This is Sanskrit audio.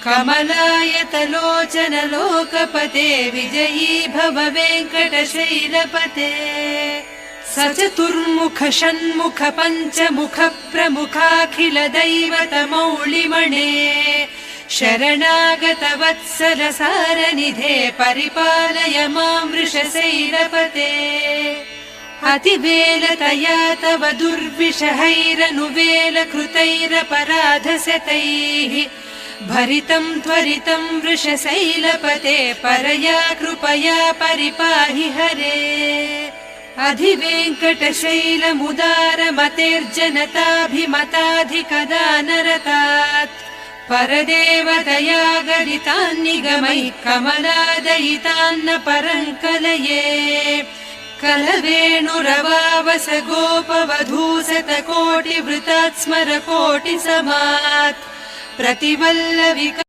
कमलायतलोचन लोकपते विजयी भव वेङ्कटशैलपते सचतुर्मुख षण्मुख पञ्चमुख प्रमुखाखिल दैवत मौलिमणे शरणागत वत्सल सारनिधे परिपालय मां वृषशैलपते अतिवेलतया तव दुर्विषहैरनुवेल कृतैरपराधशतैः भरितं त्वरितं वृषशैलपते परया कृपया परिपाहि हरे अधिवेङ्कटशैलमुदारमतेर्जनताभिमताधिकदानरतात् परदेवतया गरितान्निगमैः कमलादयितान्न परङ्कलये कलवेणुरवावस गोपवधूसतकोटिवृतात् स्मर कोटिसमात् प्रतिवल्लविक